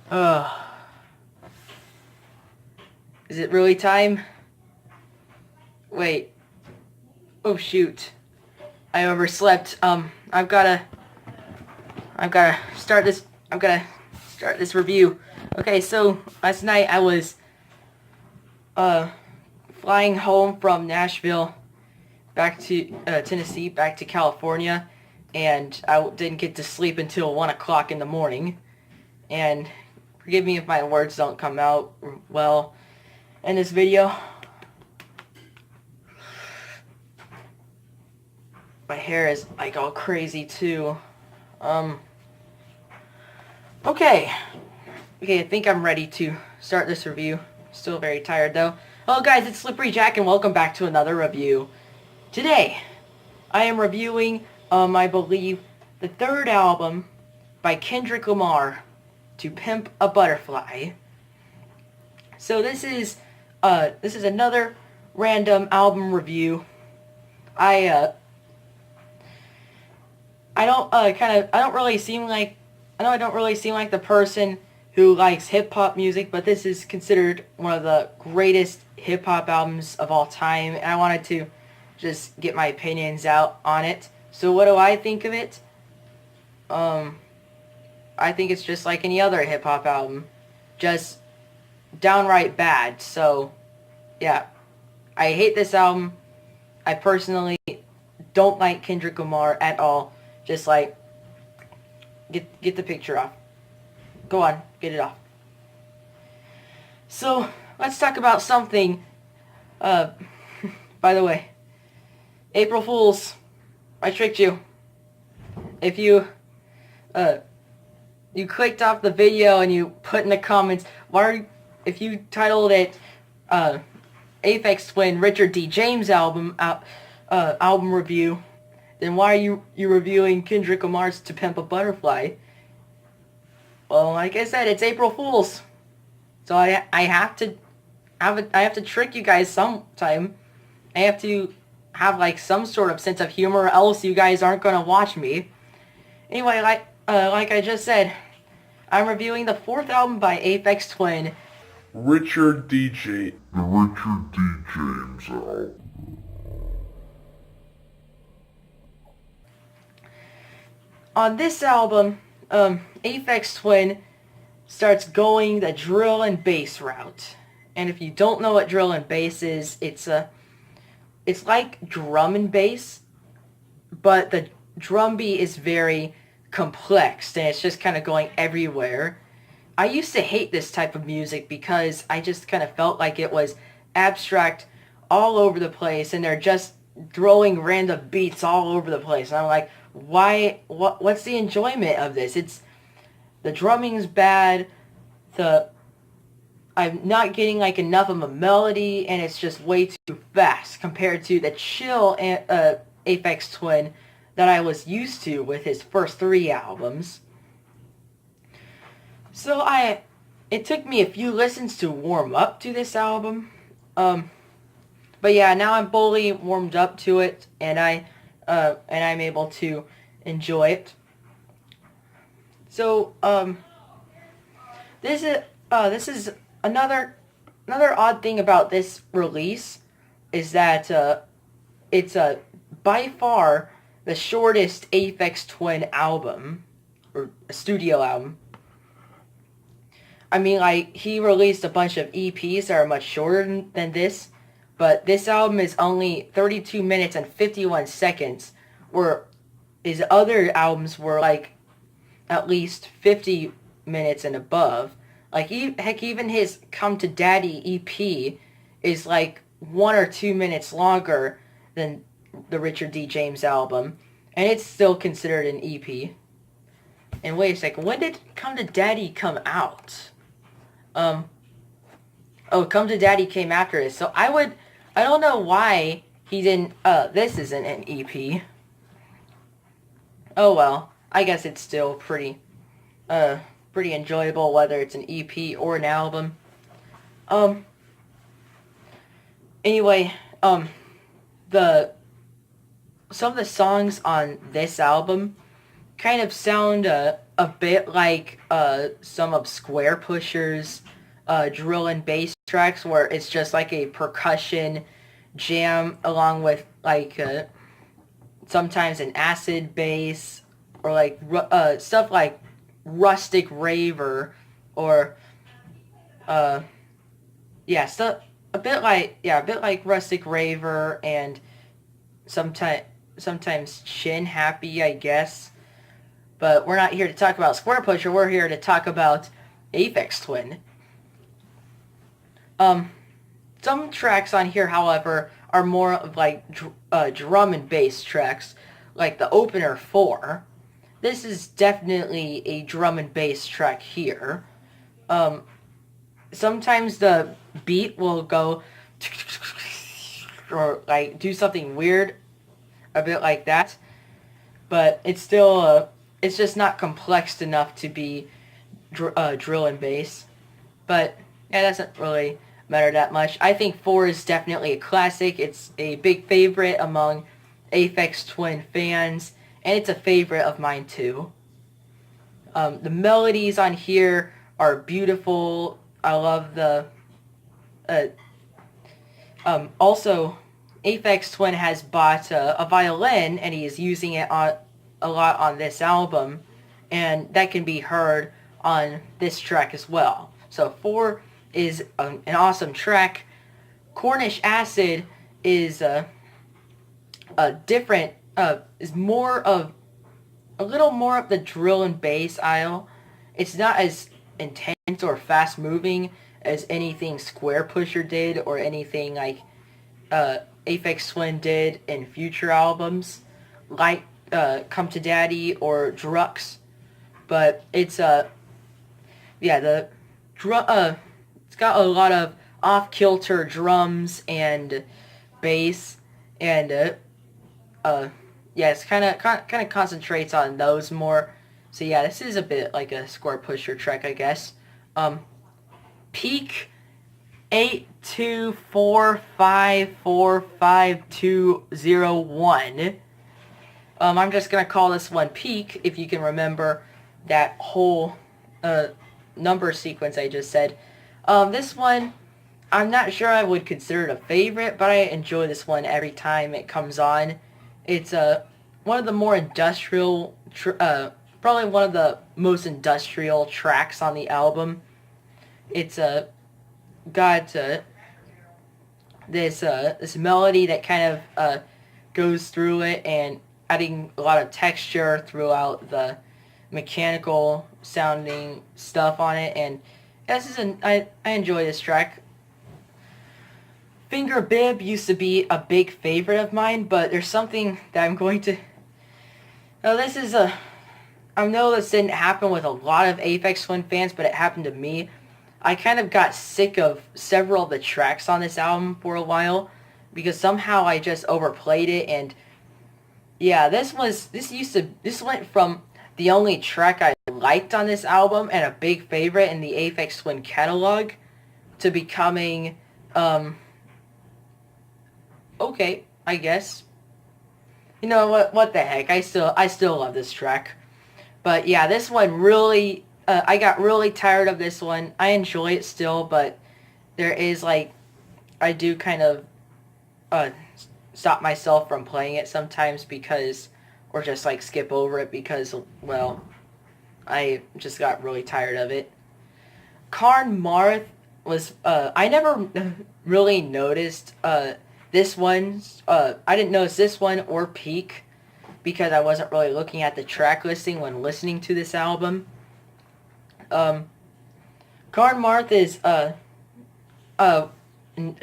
Uh, is it really time? Wait. Oh shoot. I overslept. I've gotta start this review. Okay, so last night I was uh flying home from Nashville back to Tennessee, back to California, and I didn't get to sleep until 1 o'clock in the morning. And forgive me if my words don't come out well in this video. My hair is like all crazy too. Okay. Okay, I think I'm ready to start this review. Still very tired though. Hello guys, it's SlipperyJack and welcome back to another review. Today, I am reviewing, I believe, the third album by Kendrick Lamar, To Pimp a Butterfly. So this is another random album review. I don't really seem like, I know I don't really seem like the person who likes hip-hop music, but this is considered one of the greatest hip-hop albums of all time, and I wanted to just get my opinions out on it. So what do I think of it? I think it's just like any other hip-hop album. Just downright bad. So, yeah. I hate this album. I personally don't like Kendrick Lamar at all. Just like, get the picture off. Go on, get it off. So, let's talk about something. By the way, April Fools, I tricked you. If you clicked off the video and you put in the comments, if you titled it, Aphex Twin Richard D. James album review, then why are you reviewing Kendrick Lamar's To Pimp a Butterfly? Well, like I said, it's April Fools, so I have to trick you guys sometime. I have to have like some sort of sense of humor, or else you guys aren't gonna watch me. Anyway, like I just said, I'm reviewing the fourth album by Aphex Twin, Richard D. James album. On this album, Aphex Twin starts going the drill and bass route. And if you don't know what drill and bass is, it's like drum and bass, but the drum beat is very complex and it's just kind of going everywhere. I used to hate this type of music because I just kind of felt like it was abstract all over the place and they're just throwing random beats all over the place. And I'm like, what's the enjoyment of this? The drumming's bad, I'm not getting like enough of a melody, and it's just way too fast compared to the chill Aphex Twin that I was used to with his first three albums. So it took me a few listens to warm up to this album. But yeah, now I'm fully warmed up to it, and I'm able to enjoy it. So this is another odd thing about this release is that it's by far the shortest Aphex Twin album, or studio album. I mean, like, he released a bunch of EPs that are much shorter than this, but this album is only 32 minutes and 51 seconds, where his other albums were, like, at least 50 minutes and above. Like, heck, even his Come to Daddy EP is, like, 1 or 2 minutes longer than the Richard D. James album, and it's still considered an EP. And wait a second, when did Come to Daddy come out? Come to Daddy came after this. So I don't know why he didn't, this isn't an EP. Oh well, I guess it's still pretty enjoyable whether it's an EP or an album. Anyway, some of the songs on this album kind of sound a bit like some of Square Pusher's drill and bass tracks, where it's just like a percussion jam along with like sometimes an acid bass, or like stuff like Rustic Raver, or yeah, stuff a bit like Rustic Raver, and sometimes Chin Happy, I guess. But we're not here to talk about Square Pusher. We're here to talk about Aphex Twin. Some tracks on here, however, are more of like drum and bass tracks, like the opener 4. This is definitely a drum and bass track here. Sometimes the beat will go or like do something weird, a bit like that, but it's still it's just not complex enough to be drill and bass. But yeah, it doesn't really matter that much. I think 4 is definitely a classic. It's a big favorite among Aphex Twin fans, and it's a favorite of mine too. The melodies on here are beautiful. I love the also, Aphex Twin has bought a violin, and he is using it a lot on this album, and that can be heard on this track as well. So 4 is an awesome track. Cornish Acid is a different, is more of, a little more of the drill and bass aisle. It's not as intense or fast moving as anything Square Pusher did, or anything like Aphex Twin did in future albums, like Come to Daddy or Drux. But it's the it's got a lot of off-kilter drums and bass, and it's kind of concentrates on those more. So yeah, this is a bit like a Square Pusher track, I guess. Peak 824545201. I'm just gonna call this one Peak, if you can remember that whole number sequence I just said. This one, I'm not sure I would consider it a favorite, but I enjoy this one every time it comes on. It's one of the more industrial, probably one of the most industrial tracks on the album. It's got this melody that kind of goes through it, and adding a lot of texture throughout the mechanical sounding stuff on it. And I enjoy this track. Finger Bib used to be a big favorite of mine, but there's something that I'm going to... Now this is I know this didn't happen with a lot of Aphex Twin fans, but it happened to me. I kind of got sick of several of the tracks on this album for a while, because somehow I just overplayed it. And yeah, this went from the only track I liked on this album and a big favorite in the Aphex Twin catalog to becoming okay, I guess. You know what the heck? I still love this track. But yeah, this one really I got really tired of this one. I enjoy it still, but there is like, I do kind of stop myself from playing it sometimes, because, or just like skip over it because, well, I just got really tired of it. Karn Marth was, I never really noticed this one. I didn't notice this one or Peak, because I wasn't really looking at the track listing when listening to this album. Karn Marth is a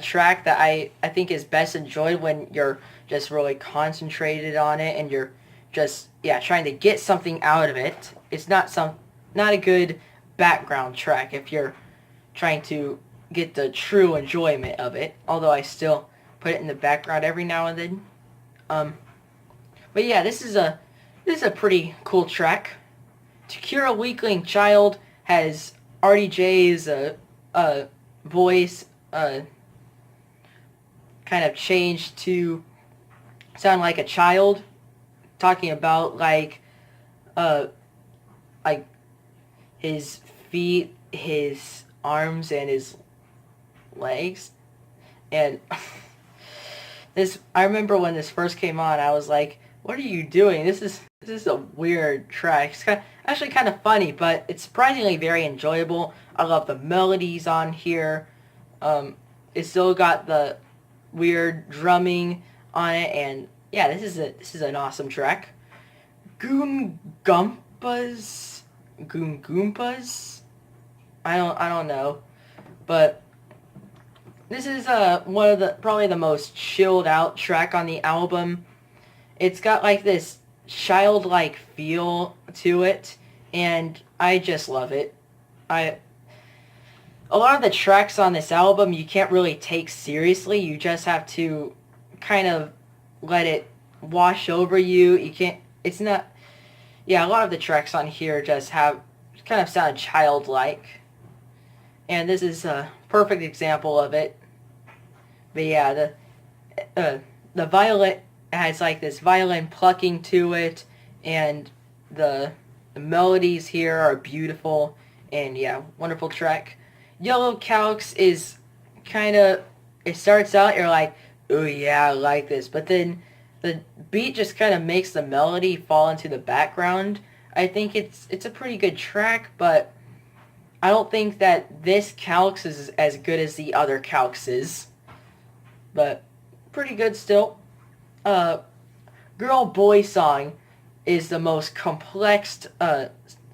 track that I think is best enjoyed when you're just really concentrated on it, and you're just trying to get something out of it. It's not a good background track if you're trying to get the true enjoyment of it, although I still put it in the background every now and then. But yeah, this is a pretty cool track. To Cure a Weakling Child has RDJ's voice kind of changed to sound like a child, talking about like like his feet, his arms, and his legs. And I remember when this first came on, I was like, what are you doing? This is a weird track. It's actually kind of funny, but it's surprisingly very enjoyable. I love the melodies on here. It's still got the weird drumming on it, and yeah, this is an awesome track. Gumpas, Goombahs. I don't know, but this is one of the probably the most chilled out track on the album. It's got like this childlike feel to it, and I just love it. A lot of the tracks on this album you can't really take seriously. You just have to kind of let it wash over you. You can't. It's not. Yeah, a lot of the tracks on here just kind of sound childlike, and this is a perfect example of it. But yeah, the violin has like this violin plucking to it, and the melodies here are beautiful, and yeah, wonderful track. Yellow Calyx is kind of, it starts out, you're like, oh yeah, I like this, but then the beat just kind of makes the melody fall into the background. I think it's a pretty good track, but I don't think that this Calyx is as good as the other Calyxes, but pretty good still. Girl Boy Song is the most complex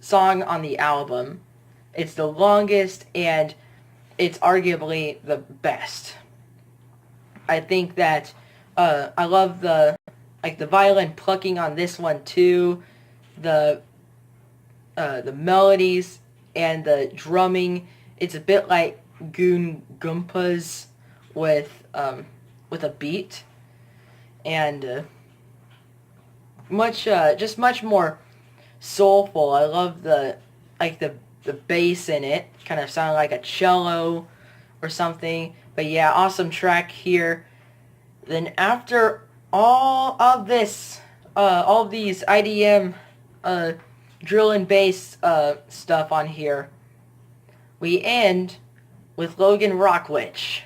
song on the album. It's the longest, and it's arguably the best. I think that I love the violin plucking on this one too, the melodies and the drumming. It's a bit like Gumpas with a beat, and much more soulful. I love the bass in it. Kind of sounded like a cello or something. But yeah, awesome track here. Then after all of this, all of these IDM drill and bass stuff on here, we end with Logan Rock Witch.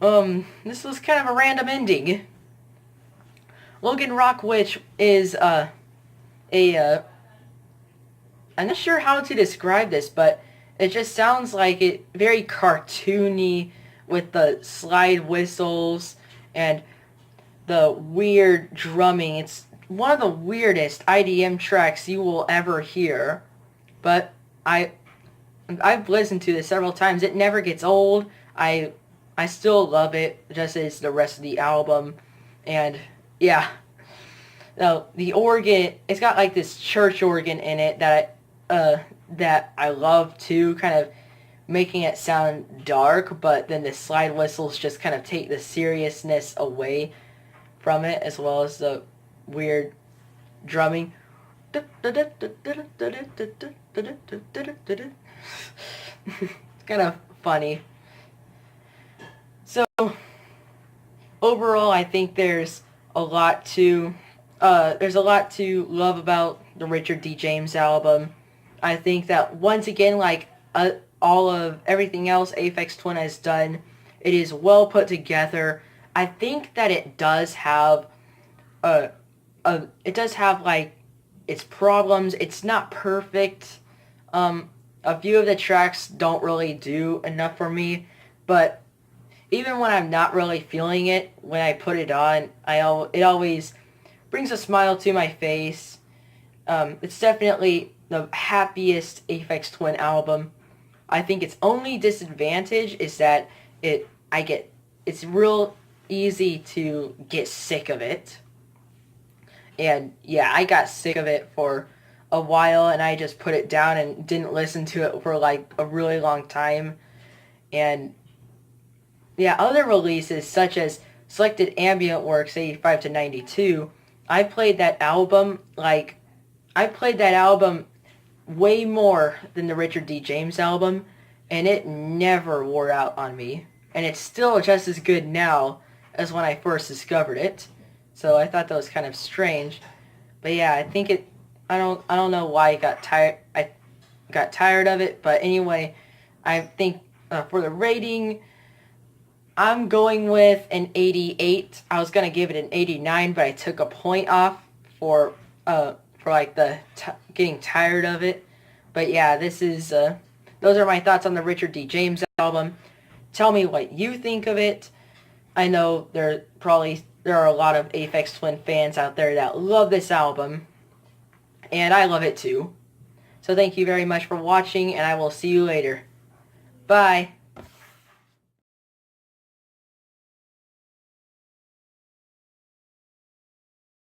This was kind of a random ending. Logan Rock Witch is I'm not sure how to describe this, but it just sounds like it very cartoony with the slide whistles and the weird drumming. It's one of the weirdest IDM tracks you will ever hear, but I've listened to this several times. It never gets old. I still love it, just as the rest of the album. And yeah, the organ, it's got like this church organ in it that I love too, kind of making it sound dark, but then the slide whistles just kind of take the seriousness away from it, as well as the weird drumming. It's kind of funny. So overall, I think there's a lot to love about the Richard D. James album. I think that once again, like all of everything else Aphex Twin has done, it is well put together. I think that it does have like its problems. It's not perfect. A few of the tracks don't really do enough for me, but even when I'm not really feeling it, when I put it on, it always brings a smile to my face. It's definitely the happiest Aphex Twin album. I think its only disadvantage is that it's real easy to get sick of it. And yeah, I got sick of it for a while, and I just put it down and didn't listen to it for like a really long time. And yeah, other releases such as Selected Ambient Works 85 to 92, I played that album way more than the Richard D. James album, and it never wore out on me. And it's still just as good now as when I first discovered it. So I thought that was kind of strange. But yeah, I don't know why I got tired of it. But anyway, I think for the rating, I'm going with an 88. I was gonna give it an 89, but I took a point off for like getting tired of it. But yeah, those are my thoughts on the Richard D. James album. Tell me what you think of it. I know there are a lot of Aphex Twin fans out there that love this album, and I love it too. So thank you very much for watching, and I will see you later. Bye.